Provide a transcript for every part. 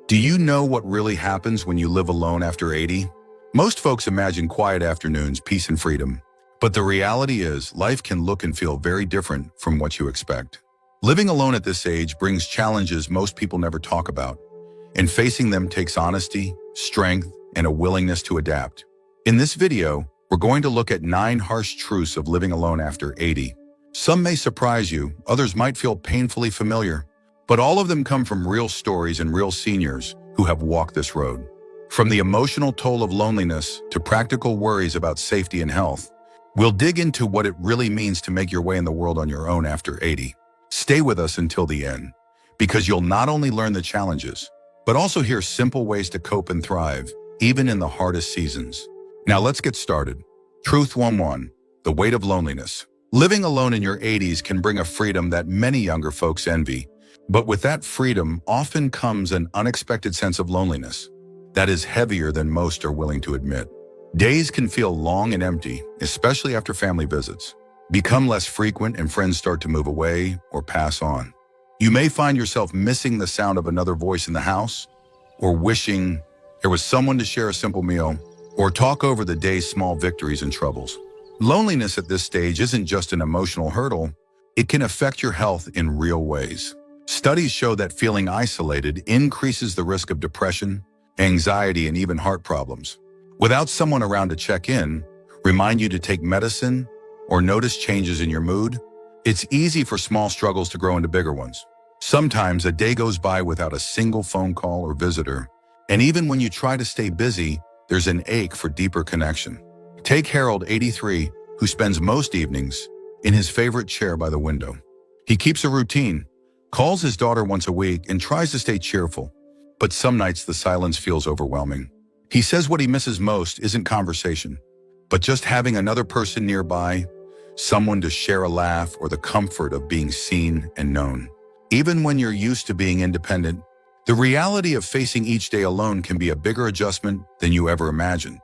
Do you know what really happens when you live alone after 80? Most folks imagine quiet afternoons, peace and freedom. But the reality is, life can look and feel very different from what you expect. Living alone at this age brings challenges most people never talk about, and facing them takes honesty, strength, and a willingness to adapt. In this video, we're going to look at 9 harsh truths of living alone after 80. Some may surprise you, others might feel painfully familiar, but all of them come from real stories and real seniors who have walked this road. From the emotional toll of loneliness to practical worries about safety and health, we'll dig into what it really means to make your way in the world on your own after 80. Stay with us until the end, because you'll not only learn the challenges, but also hear simple ways to cope and thrive, even in the hardest seasons. Now let's get started. Truth 1-1, the weight of loneliness. Living alone in your 80s can bring a freedom that many younger folks envy, but with that freedom often comes an unexpected sense of loneliness that is heavier than most are willing to admit. Days can feel long and empty, especially after family visits, become less frequent and friends start to move away or pass on. You may find yourself missing the sound of another voice in the house, or wishing there was someone to share a simple meal, or talk over the day's small victories and troubles. Loneliness at this stage isn't just an emotional hurdle, it can affect your health in real ways. Studies show that feeling isolated increases the risk of depression, anxiety, and even heart problems. Without someone around to check in, remind you to take medicine, or notice changes in your mood, it's easy for small struggles to grow into bigger ones. Sometimes a day goes by without a single phone call or visitor, and even when you try to stay busy, there's an ache for deeper connection. Take Harold, 83, who spends most evenings in his favorite chair by the window. He keeps a routine, calls his daughter once a week, and tries to stay cheerful, but some nights the silence feels overwhelming. He says what he misses most isn't conversation, but just having another person nearby, someone to share a laugh, or the comfort of being seen and known. Even when you're used to being independent, the reality of facing each day alone can be a bigger adjustment than you ever imagined.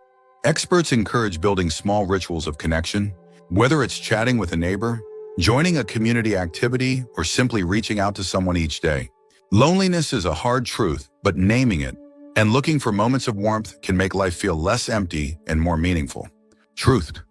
Experts encourage building small rituals of connection, whether it's chatting with a neighbor, joining a community activity, or simply reaching out to someone each day. Loneliness is a hard truth, but naming it and looking for moments of warmth can make life feel less empty and more meaningful. Truth,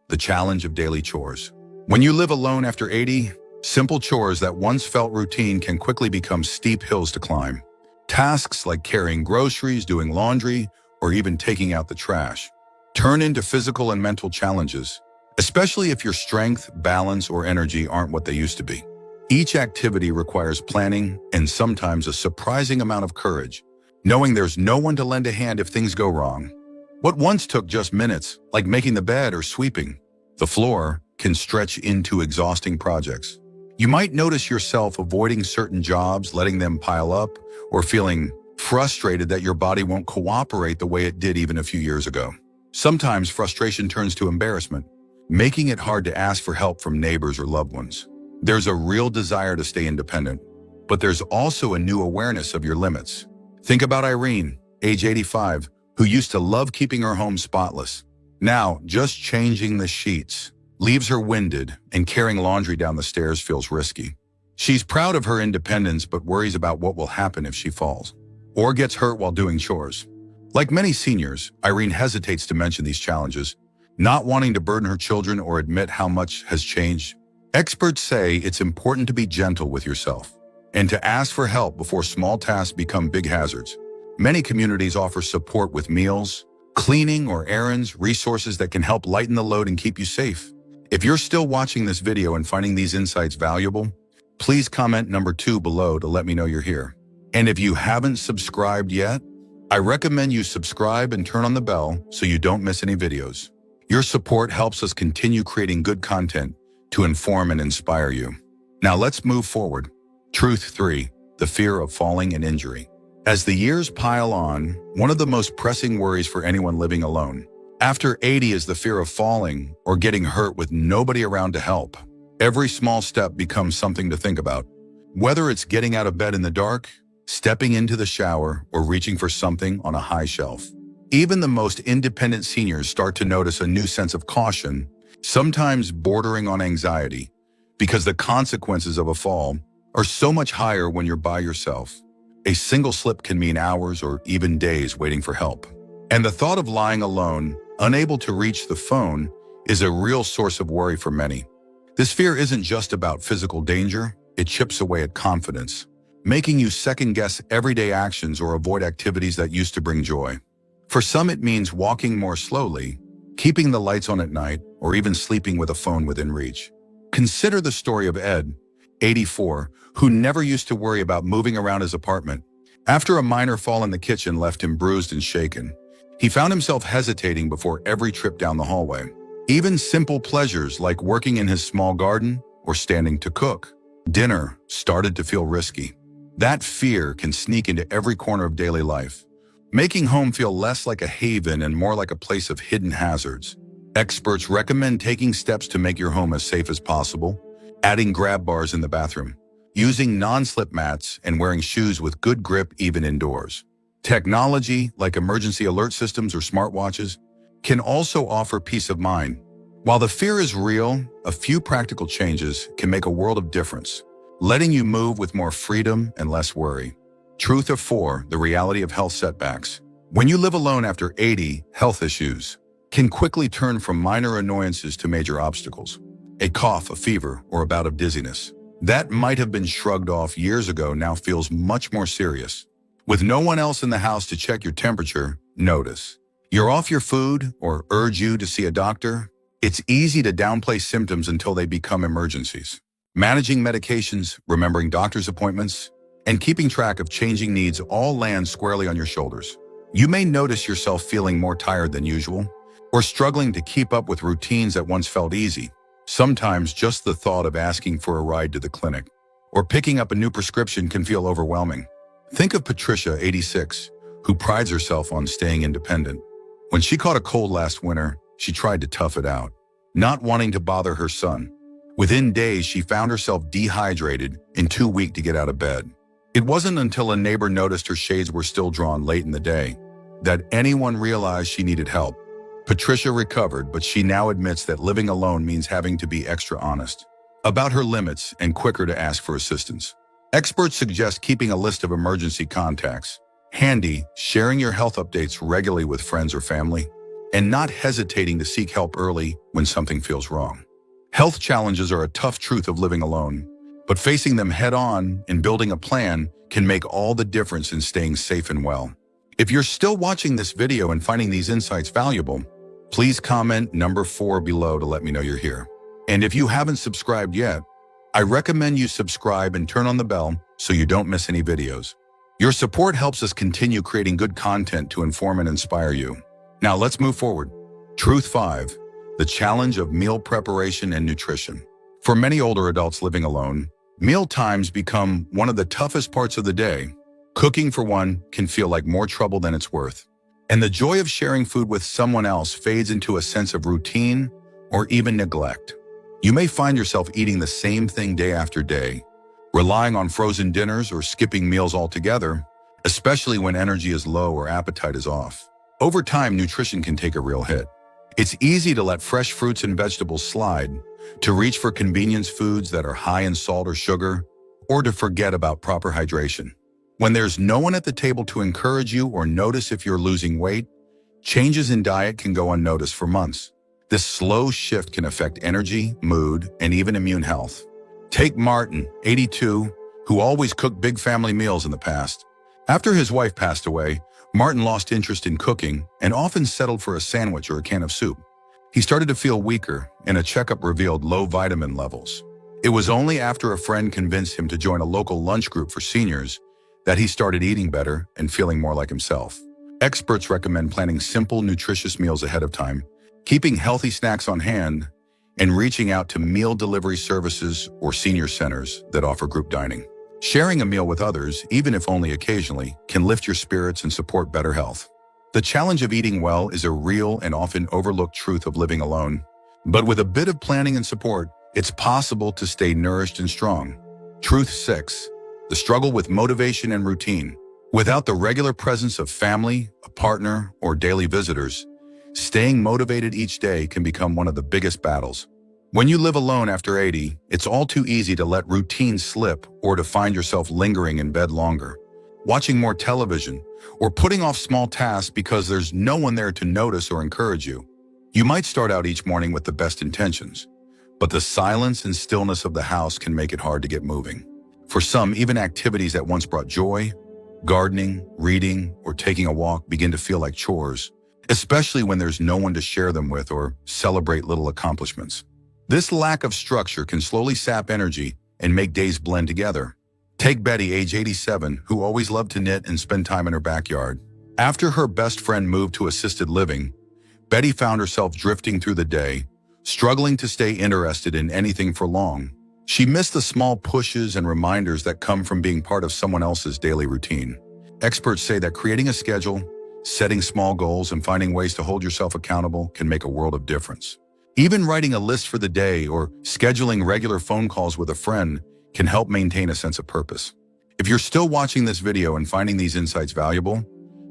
the challenge of daily chores. When you live alone after 80, simple chores that once felt routine can quickly become steep hills to climb. Tasks like carrying groceries, doing laundry, or even taking out the trash turn into physical and mental challenges, especially if your strength, balance, or energy aren't what they used to be. Each activity requires planning and sometimes a surprising amount of courage, knowing there's no one to lend a hand if things go wrong. What once took just minutes, like making the bed or sweeping the floor, can stretch into exhausting projects. You might notice yourself avoiding certain jobs, letting them pile up, or feeling frustrated that your body won't cooperate the way it did even a few years ago. Sometimes frustration turns to embarrassment, making it hard to ask for help from neighbors or loved ones. There's a real desire to stay independent, but there's also a new awareness of your limits. Think about Irene, age 85, who used to love keeping her home spotless. Now, just changing the sheets leaves her winded, and carrying laundry down the stairs feels risky. She's proud of her independence but worries about what will happen if she falls or gets hurt while doing chores. Like many seniors, Irene hesitates to mention these challenges, not wanting to burden her children or admit how much has changed. Experts say it's important to be gentle with yourself and to ask for help before small tasks become big hazards. Many communities offer support with meals, cleaning, or errands, resources that can help lighten the load and keep you safe. If you're still watching this video and finding these insights valuable, please comment number 2 below to let me know you're here. And if you haven't subscribed yet, I recommend you subscribe and turn on the bell so you don't miss any videos. Your support helps us continue creating good content to inform and inspire you. Now let's move forward. Truth 3, the fear of falling and injury. As the years pile on, one of the most pressing worries for anyone living alone after 80 is the fear of falling or getting hurt with nobody around to help. Every small step becomes something to think about. Whether it's getting out of bed in the dark, stepping into the shower, or reaching for something on a high shelf. Even the most independent seniors start to notice a new sense of caution, sometimes bordering on anxiety, because the consequences of a fall are so much higher when you're by yourself. A single slip can mean hours or even days waiting for help. And the thought of lying alone, unable to reach the phone, is a real source of worry for many. This fear isn't just about physical danger, it chips away at confidence, making you second-guess everyday actions or avoid activities that used to bring joy. For some, it means walking more slowly, keeping the lights on at night, or even sleeping with a phone within reach. Consider the story of Ed, 84, who never used to worry about moving around his apartment. After a minor fall in the kitchen left him bruised and shaken, he found himself hesitating before every trip down the hallway. Even simple pleasures like working in his small garden or standing to cook dinner started to feel risky. That fear can sneak into every corner of daily life, making home feel less like a haven and more like a place of hidden hazards. Experts recommend taking steps to make your home as safe as possible, adding grab bars in the bathroom, using non-slip mats, and wearing shoes with good grip even indoors. Technology, like emergency alert systems or smartwatches, can also offer peace of mind. While the fear is real, a few practical changes can make a world of difference, letting you move with more freedom and less worry. Truth of 4, the reality of health setbacks. When you live alone after 80, health issues can quickly turn from minor annoyances to major obstacles. A cough, a fever, or a bout of dizziness that might have been shrugged off years ago now feels much more serious. With no one else in the house to check your temperature, notice you're off your food or urge you to see a doctor. It's easy to downplay symptoms until they become emergencies. Managing medications, remembering doctor's appointments, and keeping track of changing needs all land squarely on your shoulders. You may notice yourself feeling more tired than usual, or struggling to keep up with routines that once felt easy. Sometimes just the thought of asking for a ride to the clinic or picking up a new prescription can feel overwhelming. Think of Patricia, 86, who prides herself on staying independent. When she caught a cold last winter, she tried to tough it out, not wanting to bother her son. Within days, she found herself dehydrated and too weak to get out of bed. It wasn't until a neighbor noticed her shades were still drawn late in the day that anyone realized she needed help. Patricia recovered, but she now admits that living alone means having to be extra honest about her limits and quicker to ask for assistance. Experts suggest keeping a list of emergency contacts handy, sharing your health updates regularly with friends or family, and not hesitating to seek help early when something feels wrong. Health challenges are a tough truth of living alone, but facing them head-on and building a plan can make all the difference in staying safe and well. If you're still watching this video and finding these insights valuable, please comment number 4 below to let me know you're here. And if you haven't subscribed yet, I recommend you subscribe and turn on the bell so you don't miss any videos. Your support helps us continue creating good content to inform and inspire you. Now let's move forward. Truth 5, the challenge of meal preparation and nutrition. For many older adults living alone, meal times become one of the toughest parts of the day. Cooking for one can feel like more trouble than it's worth. And the joy of sharing food with someone else fades into a sense of routine or even neglect. You may find yourself eating the same thing day after day, relying on frozen dinners or skipping meals altogether, especially when energy is low or appetite is off. Over time, nutrition can take a real hit. It's easy to let fresh fruits and vegetables slide, to reach for convenience foods that are high in salt or sugar, or to forget about proper hydration. When there's no one at the table to encourage you or notice if you're losing weight, changes in diet can go unnoticed for months. This slow shift can affect energy, mood, and even immune health. Take Martin, 82, who always cooked big family meals in the past. After his wife passed away, Martin lost interest in cooking and often settled for a sandwich or a can of soup. He started to feel weaker, and a checkup revealed low vitamin levels. It was only after a friend convinced him to join a local lunch group for seniors that he started eating better and feeling more like himself. Experts recommend planning simple, nutritious meals ahead of time, keeping healthy snacks on hand, and reaching out to meal delivery services or senior centers that offer group dining. Sharing a meal with others, even if only occasionally, can lift your spirits and support better health. The challenge of eating well is a real and often overlooked truth of living alone. But with a bit of planning and support, it's possible to stay nourished and strong. Truth 6, the struggle with motivation and routine. Without the regular presence of family, a partner, or daily visitors, staying motivated each day can become one of the biggest battles. When you live alone after 80, it's all too easy to let routine slip or to find yourself lingering in bed longer. watching more television, or putting off small tasks because there's no one there to notice or encourage you. You might start out each morning with the best intentions, but the silence and stillness of the house can make it hard to get moving. For some, even activities that once brought joy, gardening, reading, or taking a walk begin to feel like chores, especially when there's no one to share them with or celebrate little accomplishments. This lack of structure can slowly sap energy and make days blend together. Take Betty, age 87, who always loved to knit and spend time in her backyard. After her best friend moved to assisted living, Betty found herself drifting through the day, struggling to stay interested in anything for long. She missed the small pushes and reminders that come from being part of someone else's daily routine. Experts say that creating a schedule, setting small goals, and finding ways to hold yourself accountable can make a world of difference. Even writing a list for the day or scheduling regular phone calls with a friend can help maintain a sense of purpose. If you're still watching this video and finding these insights valuable,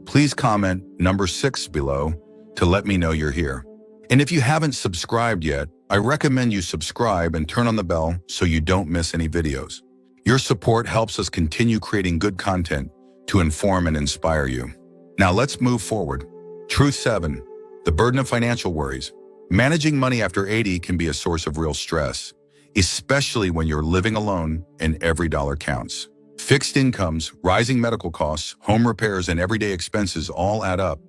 please comment number 6 below to let me know you're here. And if you haven't subscribed yet, I recommend you subscribe and turn on the bell so you don't miss any videos. Your support helps us continue creating good content to inform and inspire you. Now let's move forward. Truth 7. The burden of financial worries. Managing money after 80 can be a source of real stress, especially when you're living alone and every dollar counts. Fixed incomes, rising medical costs, home repairs, and everyday expenses all add up.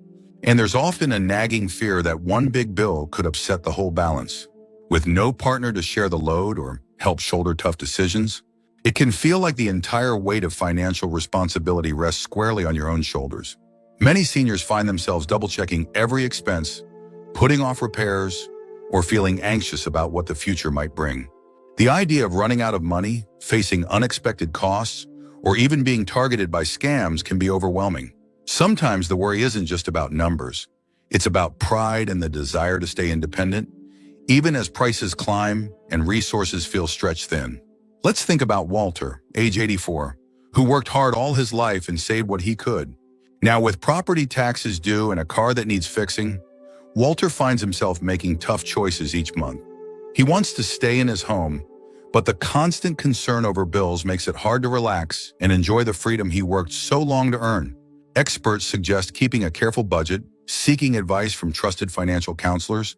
And there's often a nagging fear that one big bill could upset the whole balance. With no partner to share the load or help shoulder tough decisions, it can feel like the entire weight of financial responsibility rests squarely on your own shoulders. Many seniors find themselves double-checking every expense, putting off repairs, or feeling anxious about what the future might bring. The idea of running out of money, facing unexpected costs, or even being targeted by scams can be overwhelming. Sometimes the worry isn't just about numbers. It's about pride and the desire to stay independent, even as prices climb and resources feel stretched thin. Let's think about Walter, age 84, who worked hard all his life and saved what he could. Now, with property taxes due and a car that needs fixing, Walter finds himself making tough choices each month. He wants to stay in his home, but the constant concern over bills makes it hard to relax and enjoy the freedom he worked so long to earn. Experts suggest keeping a careful budget, seeking advice from trusted financial counselors,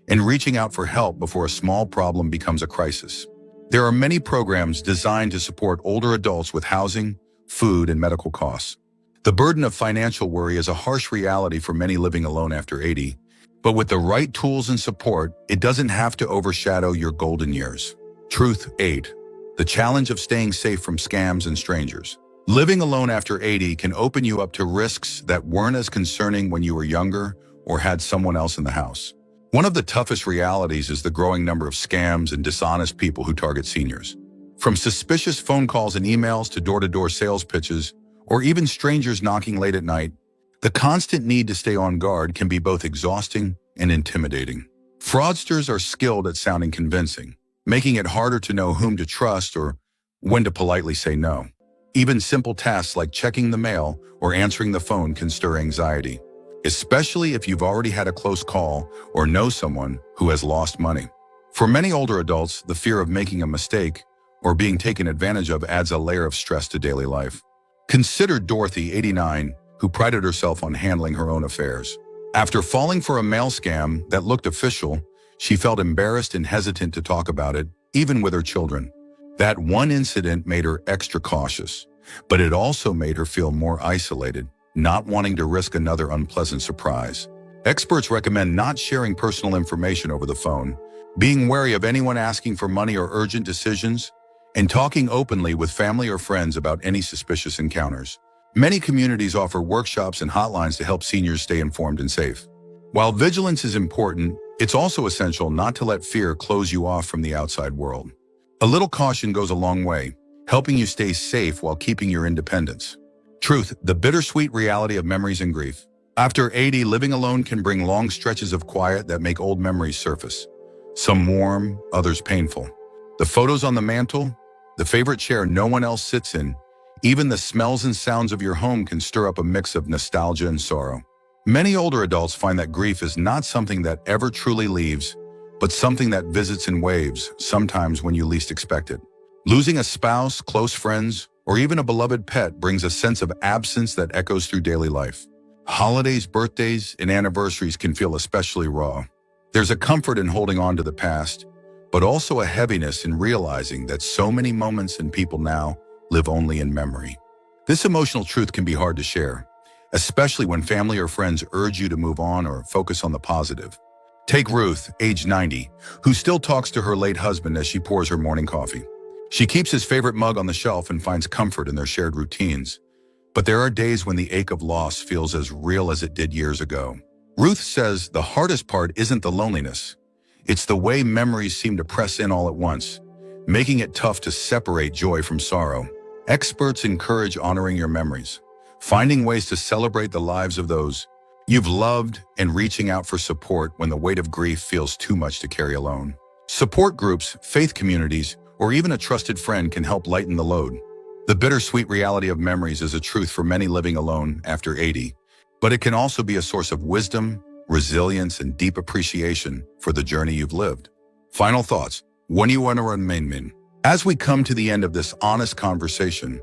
and reaching out for help before a small problem becomes a crisis. There are many programs designed to support older adults with housing, food, and medical costs. The burden of financial worry is a harsh reality for many living alone after 80, but with the right tools and support, it doesn't have to overshadow your golden years. Truth 8. The challenge of staying safe from scams and strangers. Living alone after 80 can open you up to risks that weren't as concerning when you were younger or had someone else in the house. One of the toughest realities is the growing number of scams and dishonest people who target seniors. From suspicious phone calls and emails to door-to-door sales pitches, or even strangers knocking late at night, the constant need to stay on guard can be both exhausting and intimidating. Fraudsters are skilled at sounding convincing, making it harder to know whom to trust or when to politely say no. Even simple tasks like checking the mail or answering the phone can stir anxiety, especially if you've already had a close call or know someone who has lost money. For many older adults, the fear of making a mistake or being taken advantage of adds a layer of stress to daily life. Consider Dorothy, 89, who prided herself on handling her own affairs. After falling for a mail scam that looked official, she felt embarrassed and hesitant to talk about it, even with her children. That one incident made her extra cautious, but it also made her feel more isolated, not wanting to risk another unpleasant surprise. Experts recommend not sharing personal information over the phone, being wary of anyone asking for money or urgent decisions, and talking openly with family or friends about any suspicious encounters. Many communities offer workshops and hotlines to help seniors stay informed and safe. While vigilance is important, it's also essential not to let fear close you off from the outside world. A little caution goes a long way, helping you stay safe while keeping your independence. Truth, the bittersweet reality of memories and grief. After 80, living alone can bring long stretches of quiet that make old memories surface. Some warm, others painful. The photos on the mantle, the favorite chair no one else sits in, even the smells and sounds of your home can stir up a mix of nostalgia and sorrow. Many older adults find that grief is not something that ever truly leaves, but something that visits in waves, sometimes when you least expect it. Losing a spouse, close friends, or even a beloved pet brings a sense of absence that echoes through daily life. Holidays, birthdays, and anniversaries can feel especially raw. There's a comfort in holding on to the past, but also a heaviness in realizing that so many moments and people now live only in memory. This emotional truth can be hard to share, especially when family or friends urge you to move on or focus on the positive. Take Ruth, age 90, who still talks to her late husband as she pours her morning coffee. She keeps his favorite mug on the shelf and finds comfort in their shared routines. But there are days when the ache of loss feels as real as it did years ago. Ruth says the hardest part isn't the loneliness. It's the way memories seem to press in all at once, making it tough to separate joy from sorrow. Experts encourage honoring your memories, finding ways to celebrate the lives of those you've loved, and reaching out for support when the weight of grief feels too much to carry alone. Support groups, faith communities, or even a trusted friend can help lighten the load. The bittersweet reality of memories is a truth for many living alone after 80, but it can also be a source of wisdom, resilience, and deep appreciation for the journey you've lived. Final thoughts. When you want to remain. As we come to the end of this honest conversation,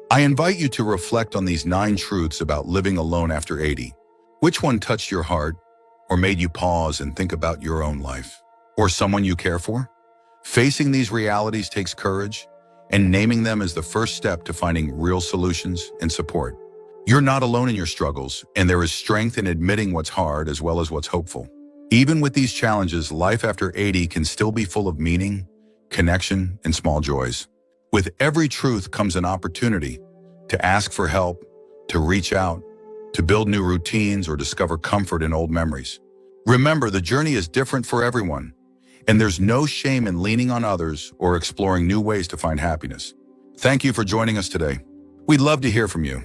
I invite you to reflect on these 9 truths about living alone after 80. Which one touched your heart or made you pause and think about your own life or someone you care for? Facing these realities takes courage, and naming them is the first step to finding real solutions and support. You're not alone in your struggles, and there is strength in admitting what's hard as well as what's hopeful. Even with these challenges, life after 80 can still be full of meaning, connection, and small joys. With every truth comes an opportunity to ask for help, to reach out, to build new routines, or discover comfort in old memories. Remember, the journey is different for everyone, and there's no shame in leaning on others or exploring new ways to find happiness. Thank you for joining us today. We'd love to hear from you.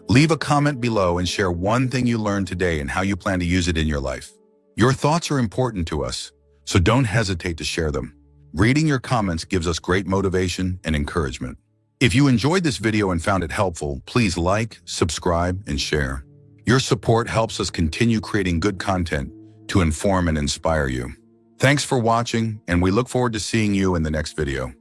Leave a comment below and share one thing you learned today and how you plan to use it in your life. Your thoughts are important to us, so don't hesitate to share them. Reading your comments gives us great motivation and encouragement. If you enjoyed this video and found it helpful, please like, subscribe, and share. Your support helps us continue creating good content to inform and inspire you. Thanks for watching, and we look forward to seeing you in the next video.